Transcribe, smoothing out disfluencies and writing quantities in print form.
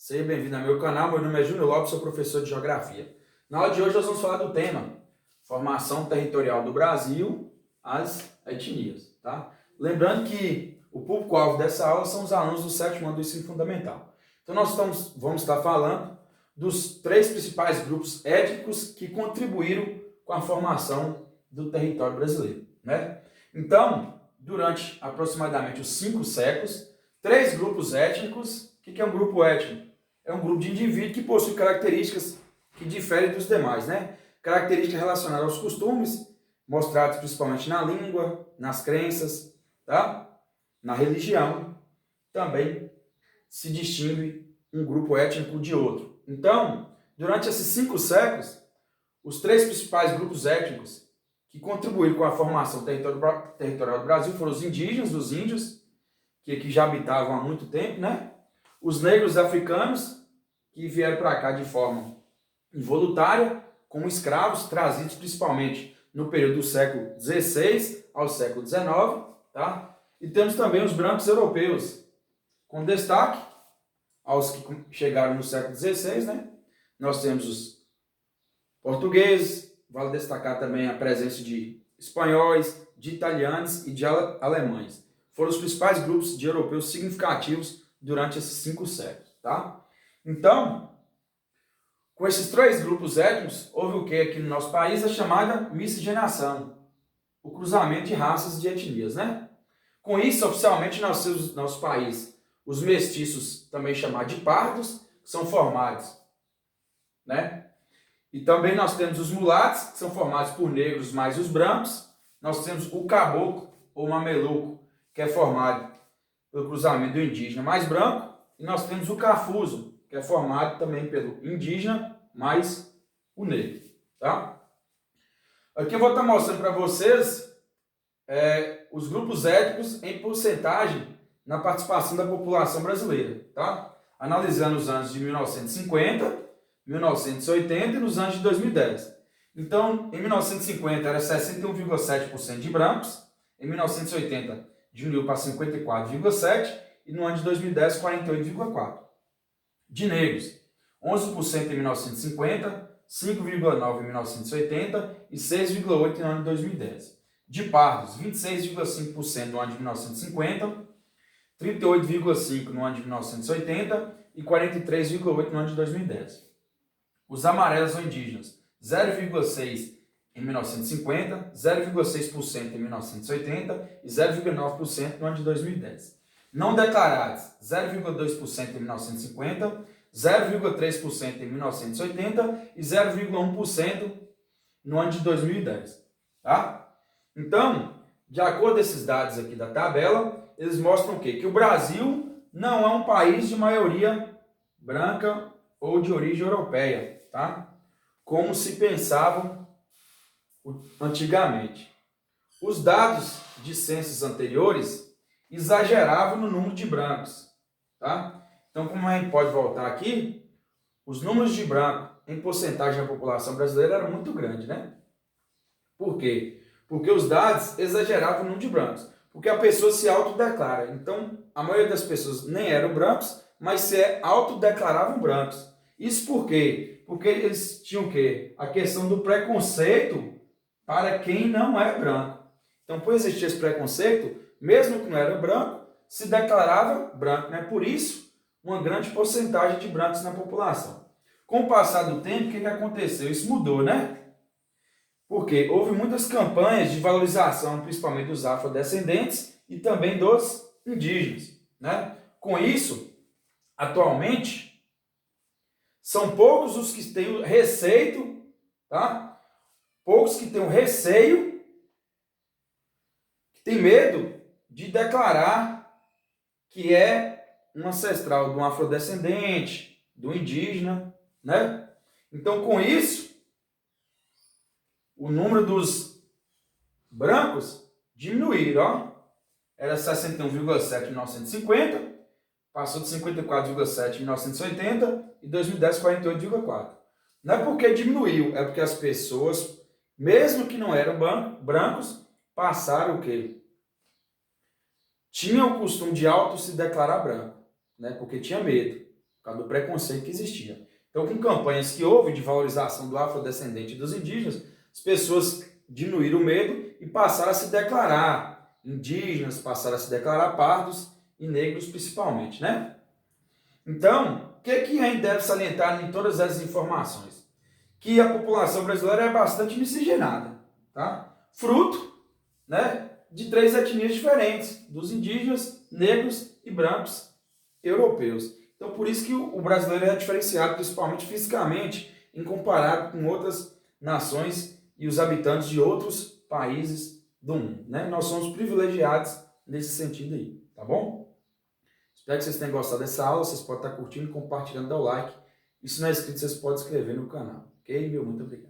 Seja bem-vindo ao meu canal, meu nome é Júnior Lopes, sou professor de Geografia. Na aula de hoje nós vamos falar do tema Formação Territorial do Brasil, as etnias. Tá? Lembrando que o público-alvo dessa aula são os alunos do 7º ano do ensino fundamental. Então nós vamos estar falando dos 3 principais grupos étnicos que contribuíram com a formação do território brasileiro. Né? Então, durante aproximadamente os 5 séculos, 3 grupos étnicos. O que é um grupo étnico? É um grupo de indivíduos que possui características que diferem dos demais, né? Características relacionadas aos costumes, mostrados principalmente na língua, nas crenças, tá? Na religião. Também se distingue um grupo étnico de outro. Então, durante esses 5 séculos, os 3 principais grupos étnicos que contribuíram com a formação territorial do Brasil foram os indígenas, os índios, que aqui já habitavam há muito tempo, né? Os negros africanos, que vieram para cá de forma involuntária, como escravos, trazidos principalmente no período do século XVI ao século XIX, tá? E temos também os brancos europeus, com destaque aos que chegaram no século XVI, né? Nós temos os portugueses, vale destacar também a presença de espanhóis, de italianos e de alemães. Foram os principais grupos de europeus significativos durante esses 5 séculos, tá? Então, com esses 3 grupos étnicos, houve o que aqui no nosso país? A chamada miscigenação, o cruzamento de raças e de etnias, né? Com isso, oficialmente, nós temos no nosso país os mestiços, também chamados de pardos, que são formados, né? E também nós temos os mulatos, que são formados por negros mais os brancos. Nós temos o caboclo, ou mameluco, que é formado pelo cruzamento do indígena mais branco. E nós temos o cafuzo, que é formado também pelo indígena mais o negro. Tá? Aqui eu vou estar mostrando para vocês os grupos étnicos em porcentagem na participação da população brasileira. Tá? Analisando os anos de 1950, 1980 e nos anos de 2010. Então, em 1950 era 61,7% de brancos, em 1980 diminuiu para 54,7% e no ano de 2010 48,4%. De negros, 11% em 1950, 5,9% em 1980 e 6,8% no ano de 2010. De pardos, 26,5% no ano de 1950, 38,5% no ano de 1980 e 43,8% no ano de 2010. Os amarelos ou indígenas, 0,6% em 1950, 0,6% em 1980 e 0,9% no ano de 2010. Não declarados, 0,2% em 1950, 0,3% em 1980 e 0,1% no ano de 2010. Tá? Então, de acordo com esses dados aqui da tabela, eles mostram o quê? Que o Brasil não é um país de maioria branca ou de origem europeia, tá? Como se pensava antigamente. Os dados de censos anteriores exageravam no número de brancos, tá? Então, como a gente pode voltar aqui, os números de branco em porcentagem da população brasileira eram muito grandes, né? Por quê? Porque os dados exageravam o número de brancos. Porque a pessoa se autodeclara. Então, a maioria das pessoas nem eram brancos, mas se autodeclaravam brancos. Isso por quê? Porque eles tinham o quê? A questão do preconceito para quem não é branco. Então, por existir esse preconceito, mesmo que não era branco, se declarava branco. Né? Por isso, uma grande porcentagem de brancos na população. Com o passar do tempo, o que aconteceu? Isso mudou, né? Porque houve muitas campanhas de valorização, principalmente dos afrodescendentes e também dos indígenas. Né? Com isso, atualmente, são poucos os que têm receio, tá? Poucos que têm o receio, que têm medo de declarar que é um ancestral de um afrodescendente, do indígena, né? Então, com isso, o número dos brancos diminuíram, ó. Era 61,7 em 1950, passou de 54,7 em 1980 e 2010 48,4. Não é porque diminuiu, é porque as pessoas, mesmo que não eram brancos, passaram o quê? Tinham o costume de se declarar branco, né? Porque tinha medo. por causa do preconceito que existia. Então, com campanhas que houve de valorização do afrodescendente e dos indígenas, as pessoas diminuíram o medo e passaram a se declarar indígenas, passaram a se declarar pardos e negros principalmente, né? Então, o que a gente deve salientar em todas essas informações? Que a população brasileira é bastante miscigenada, tá? Fruto, né, de 3 etnias diferentes, dos indígenas, negros e brancos europeus. Então, por isso que o brasileiro é diferenciado, principalmente fisicamente, em comparado com outras nações e os habitantes de outros países do mundo, né? Nós somos privilegiados nesse sentido aí, tá bom? Espero que vocês tenham gostado dessa aula. Vocês podem estar curtindo, compartilhando, dá o like. E se não é inscrito, vocês podem inscrever no canal. Ok? Meu muito obrigado.